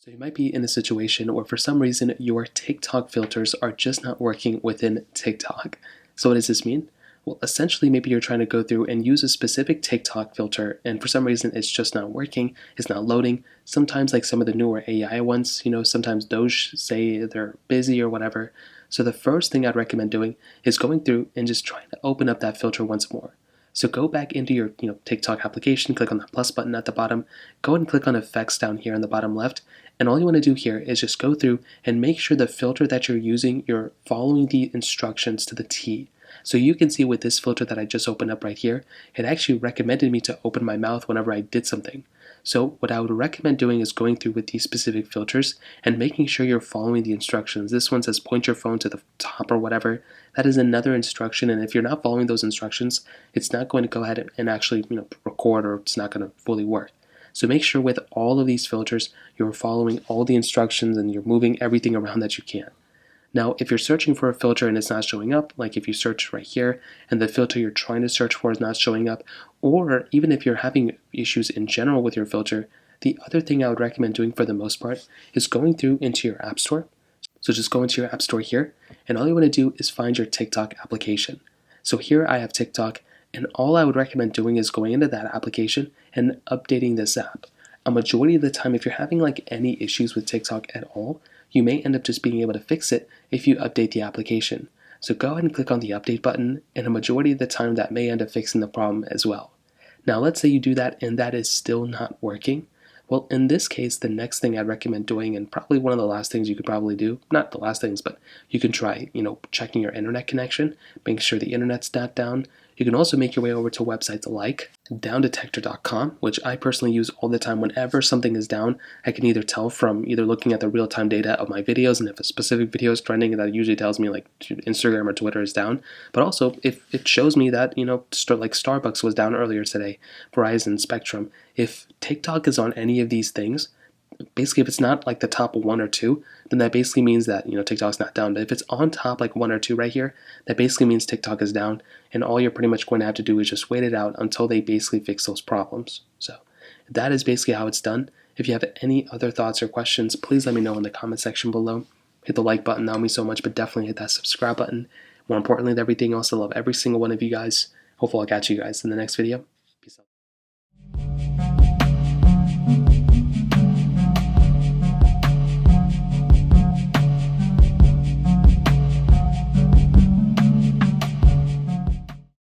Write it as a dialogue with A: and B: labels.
A: So you might be in a situation where for some reason your TikTok filters are just not working within TikTok. So what does this mean? Well, essentially maybe you're trying to go through and use a specific TikTok filter and for some reason it's just not working, it's not loading. Sometimes like some of the newer AI ones, sometimes those say they're busy or whatever. So the first thing I'd recommend doing is going through and just trying to open up that filter once more. So go back into your TikTok application, click on the plus button at the bottom, go ahead and click on effects down here on the bottom left, and all you want to do here is just go through and make sure the filter that you're using, you're following the instructions to the T. So you can see with this filter that I just opened up right here, it actually recommended me to open my mouth whenever I did something. So what I would recommend doing is going through with these specific filters and making sure you're following the instructions. This one says point your phone to the top or whatever. That is another instruction, and if you're not following those instructions, it's not going to go ahead and actually record, or it's not going to fully work. So make sure with all of these filters, you're following all the instructions and you're moving everything around that you can. Now, if you're searching for a filter and it's not showing up, like if you search right here and the filter you're trying to search for is not showing up, or even if you're having issues in general with your filter, the other thing I would recommend doing for the most part is going through into your App Store. So just go into your App Store here, and all you want to do is find your TikTok application. So here I have TikTok, and all I would recommend doing is going into that application and updating this app. A majority of the time, if you're having like any issues with TikTok at all, you may end up just being able to fix it if you update the application. So go ahead and click on the update button, and a majority of the time that may end up fixing the problem as well. Now let's say you do that and that is still not working. Well, in this case, the next thing I'd recommend doing, and probably one of the last things you could probably do, not the last things, but you can try, checking your internet connection, making sure the internet's not down. You can also make your way over to websites like downdetector.com, which I personally use all the time. Whenever something is down, I can either tell from either looking at the real-time data of my videos, and if a specific video is trending, that usually tells me like Instagram or Twitter is down. But also, if it shows me that, like Starbucks was down earlier today, Verizon, Spectrum, if TikTok is on any of these things, basically if it's not like the top one or two, then that basically means that TikTok's not down. But if it's on top like one or two right here, that basically means TikTok is down, and all you're pretty much going to have to do is just wait it out until they basically fix those problems. So that is basically how it's done. If you have any other thoughts or questions, please let me know in the comment section below. Hit the like button, that would mean so much, but definitely hit that subscribe button. More importantly than everything else, I love every single one of you guys. Hopefully I'll catch you guys in the next video.